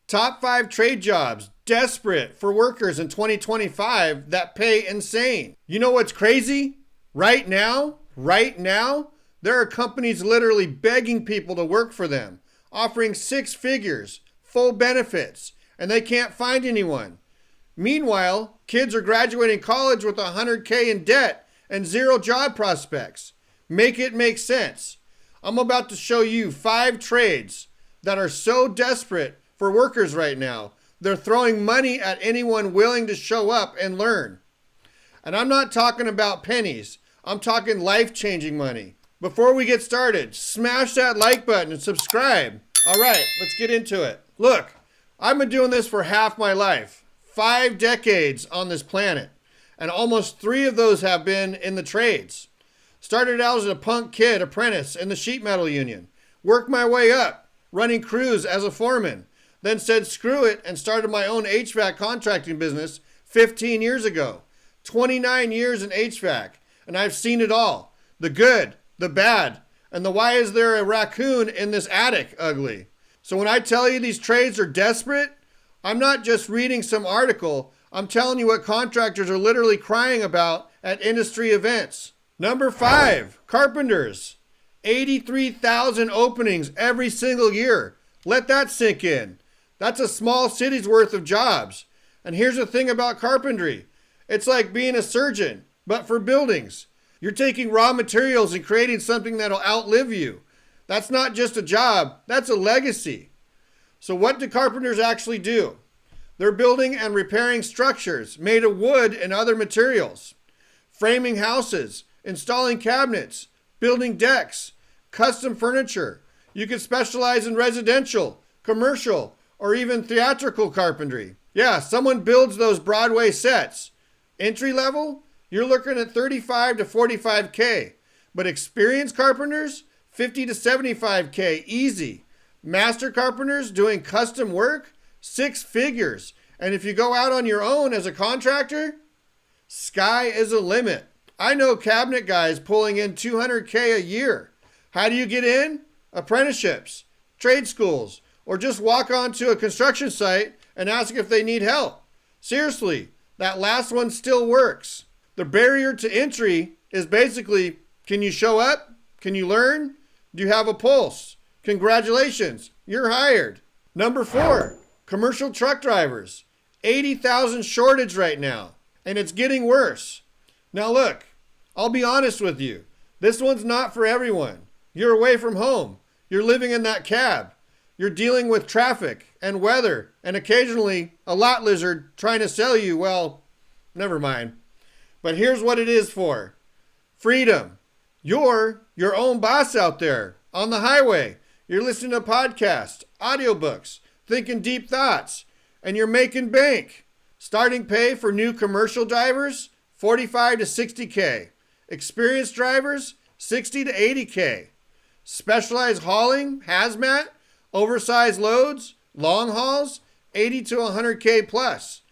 Top 5 trade jobs desperate for workers in 2025 that pay insane. You know what's crazy? Right now, there are companies literally begging people to work for them, offering 6 figures, full benefits, and they can't find anyone. Meanwhile, kids are graduating college with $100K in debt and 0 job prospects. Make it make sense. I'm about to show you 5 trades that are so desperate for workers right now. They're throwing money at anyone willing to show up and learn. And I'm not talking about pennies. I'm talking life-changing money. Before we get started, smash that like button and subscribe. All right, let's get into it. Look, I've been doing this for half my life. 5 decades on this planet. And almost 3 of those have been in the trades. Started out as a punk kid apprentice in the sheet metal union. Worked my way up, running crews as a foreman. Then said screw it and started my own HVAC contracting business 15 years ago. 29 years in HVAC, and I've seen it all. The good, the bad, and the why is there a raccoon in this attic ugly. So when I tell you these trades are desperate, I'm not just reading some article. I'm telling you what contractors are literally crying about at industry events. Number 5, carpenters. 83,000 openings every single year. Let that sink in. That's a small city's worth of jobs. And here's the thing about carpentry. It's like being a surgeon, but for buildings. You're taking raw materials and creating something that'll outlive you. That's not just a job, that's a legacy. So what do carpenters actually do? They're building and repairing structures made of wood and other materials, framing houses, installing cabinets, building decks, custom furniture. You could specialize in residential, commercial, or even theatrical carpentry. Yeah, someone builds those Broadway sets. Entry level, you're looking at 35 to 45K. But experienced carpenters, 50 to 75K, easy. Master carpenters doing custom work, 6 figures. And if you go out on your own as a contractor, sky is the limit. I know cabinet guys pulling in 200K a year. How do you get in? Apprenticeships, trade schools, or just walk onto a construction site and ask if they need help. Seriously, that last one still works. The barrier to entry is basically, can you show up? Can you learn? Do you have a pulse? Congratulations, you're hired. Number 4, commercial truck drivers. 80,000 shortage right now, and it's getting worse. Now look, I'll be honest with you. This one's not for everyone. You're away from home. You're living in that cab. You're dealing with traffic and weather and occasionally a lot lizard trying to sell you, well, never mind. But here's what it is for. Freedom. You're your own boss out there on the highway. You're listening to podcasts, audiobooks, thinking deep thoughts, and you're making bank. Starting pay for new commercial drivers, 45 to 60K. Experienced drivers, 60 to 80K. Specialized hauling, hazmat, oversized loads, long hauls, 80 to 100K plus.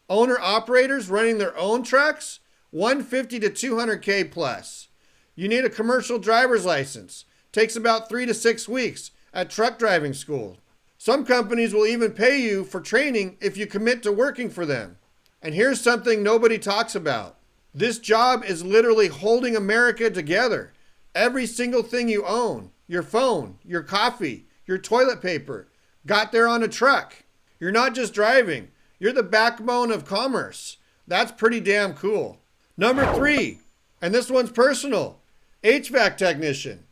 Owner-operators running their own trucks, 150 to 200K plus. You need a commercial driver's license. Takes about 3 to 6 weeks at truck driving school. Some companies will even pay you for training if you commit to working for them. And here's something nobody talks about. This job is literally holding America together. Every single thing you own, your phone, your coffee, your toilet paper, got there on a truck. You're not just driving, you're the backbone of commerce. That's pretty damn cool. Number 3, and this one's personal, HVAC technician.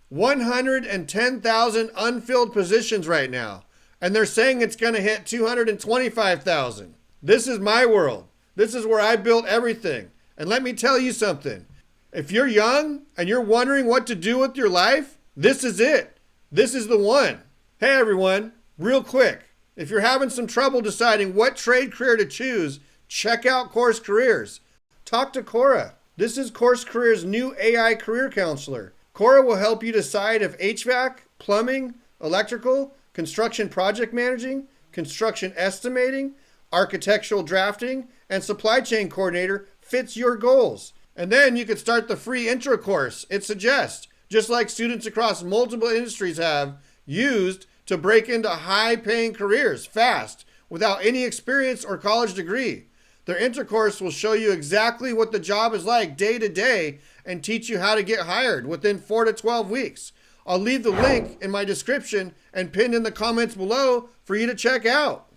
110,000 unfilled positions right now, and they're saying it's going to hit 225,000. This is my world. This is where I built everything. And let me tell you something. If you're young and you're wondering what to do with your life, this is it. This is the one. Hey everyone, real quick, if you're having some trouble deciding what trade career to choose, check out CourseCareers. Talk to Coura. This is CourseCareer's new AI career counselor. Coura will help you decide if HVAC, plumbing, electrical, construction project managing, construction estimating, architectural drafting, and supply chain coordinator fits your goals. And then you could start the free intro course it suggests, just like students across multiple industries have used to break into high-paying careers fast without any experience or college degree. Their intercourse will show you exactly what the job is like day to day and teach you how to get hired within 4 to 12 weeks. I'll leave the link in my description and pinned in the comments below for you to check out.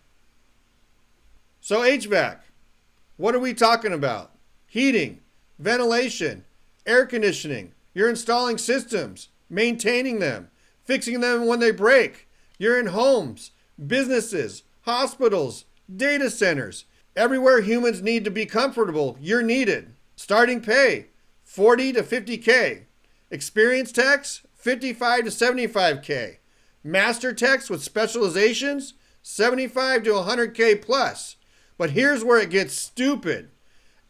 So HVAC, what are we talking about? Heating, ventilation, air conditioning. You're installing systems, maintaining them, fixing them when they break. You're in homes, businesses, hospitals, data centers. Everywhere humans need to be comfortable, you're needed. Starting pay, 40 to 50K. Experienced techs, 55 to 75K. Master techs with specializations, 75 to 100K plus. But here's where it gets stupid.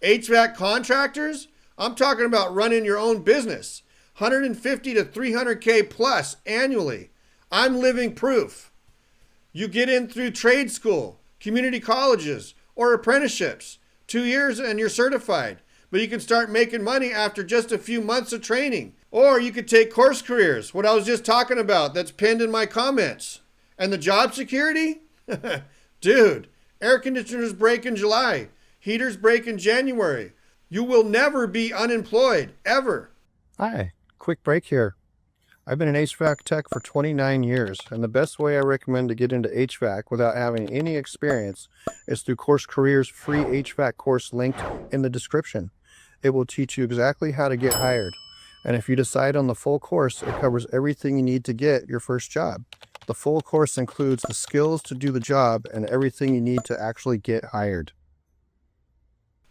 HVAC contractors, I'm talking about running your own business, 150 to 300K plus annually. I'm living proof. You get in through trade school, community colleges, or apprenticeships. 2 years and you're certified, but you can start making money after just a few months of training. Or you could take CourseCareers, what I was just talking about, that's pinned in my comments. And the job security? Dude, air conditioners break in July. Heaters break in January. You will never be unemployed, ever. Hi, quick break here. I've been an HVAC tech for 29 years, and the best way I recommend to get into HVAC without having any experience is through CourseCareer's free HVAC course linked in the description. It will teach you exactly how to get hired. And if you decide on the full course, it covers everything you need to get your first job. The full course includes the skills to do the job and everything you need to actually get hired.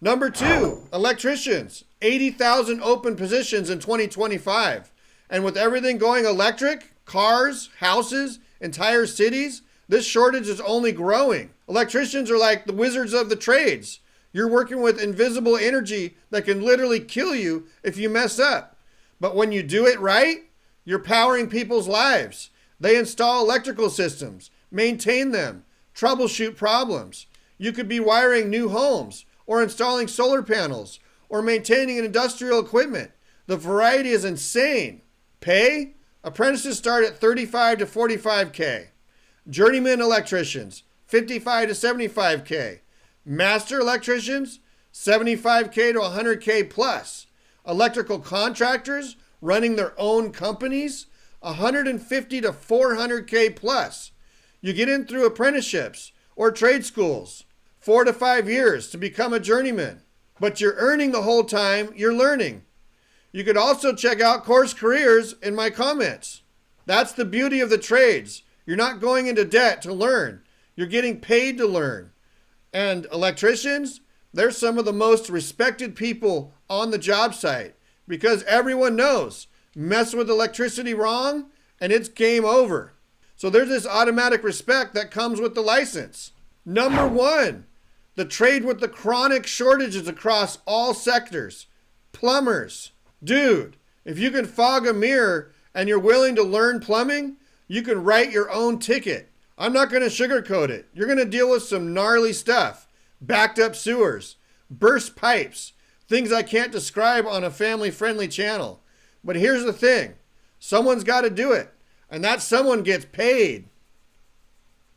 Number 2, electricians. 80,000 open positions in 2025. And with everything going electric, cars, houses, entire cities, this shortage is only growing. Electricians are like the wizards of the trades. You're working with invisible energy that can literally kill you if you mess up. But when you do it right, you're powering people's lives. They install electrical systems, maintain them, troubleshoot problems. You could be wiring new homes or installing solar panels or maintaining industrial equipment. The variety is insane. Pay? Apprentices start at 35 to 45K. Journeyman electricians, 55 to 75K. Master electricians, 75K to 100K plus. Electrical contractors running their own companies, 150 to 400K plus. You get in through apprenticeships or trade schools, 4 to 5 years to become a journeyman. But you're earning the whole time you're learning. You could also check out CourseCareers in my comments. That's the beauty of the trades. You're not going into debt to learn. You're getting paid to learn. And electricians, they're some of the most respected people on the job site because everyone knows mess with electricity wrong and it's game over. So there's this automatic respect that comes with the license. Number 1, the trade with the chronic shortages across all sectors. Plumbers. Dude, if you can fog a mirror and you're willing to learn plumbing, you can write your own ticket. I'm not going to sugarcoat it. You're going to deal with some gnarly stuff. Backed up sewers, burst pipes, things I can't describe on a family-friendly channel. But here's the thing. Someone's got to do it, and that someone gets paid.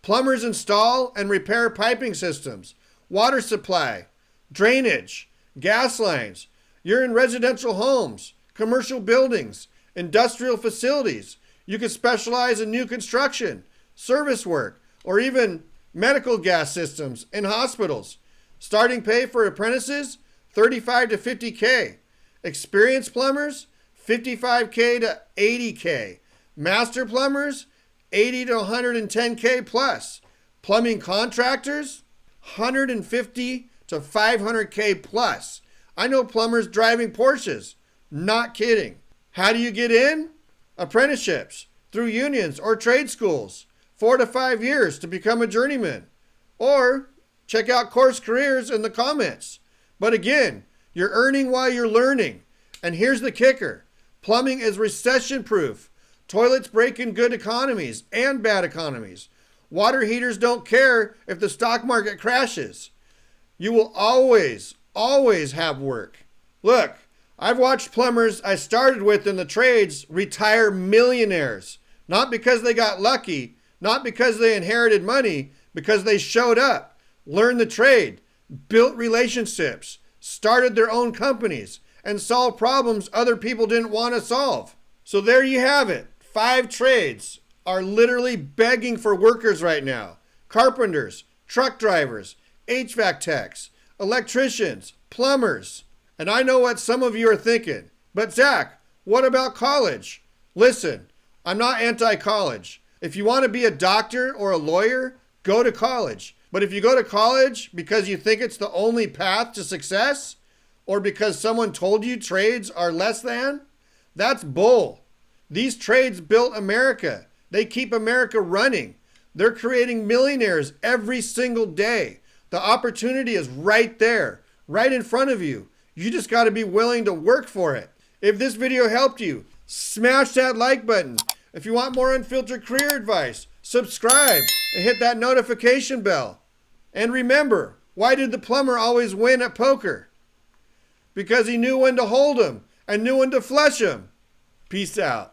Plumbers install and repair piping systems, water supply, drainage, gas lines. You're in residential homes, commercial buildings, industrial facilities. You could specialize in new construction, service work, or even medical gas systems in hospitals. Starting pay for apprentices, 35 to 50K. Experienced plumbers, 55K to 80K. Master plumbers, 80 to 110K plus. Plumbing contractors, 150 to 500K plus. I know plumbers driving Porsches. Not kidding. How do you get in? Apprenticeships, through unions or trade schools. 4 to 5 years to become a journeyman. Or check out CourseCareers in the comments. But again, you're earning while you're learning. And here's the kicker. Plumbing is recession proof. Toilets break in good economies and bad economies. Water heaters don't care if the stock market crashes. You will always have work. Look, I've watched plumbers I started with in the trades retire millionaires. Not because they got lucky, Not because they inherited money, because they showed up, learned the trade, built relationships, started their own companies, and solved problems other people didn't want to solve. So there you have it. 5 trades are literally begging for workers right now. Carpenters, truck drivers, HVAC techs, electricians, plumbers. And I know what some of you are thinking, but Zach, what about college? Listen, I'm not anti-college. If you want to be a doctor or a lawyer, go to college. But if you go to college because you think it's the only path to success, or because someone told you trades are less than, that's bull. These trades built America. They keep America running. They're creating millionaires every single day. The opportunity is right there, right in front of you. You just got to be willing to work for it. If this video helped you, smash that like button. If you want more unfiltered career advice, subscribe and hit that notification bell. And remember, why did the plumber always win at poker? Because he knew when to hold 'em and knew when to flush 'em. Peace out.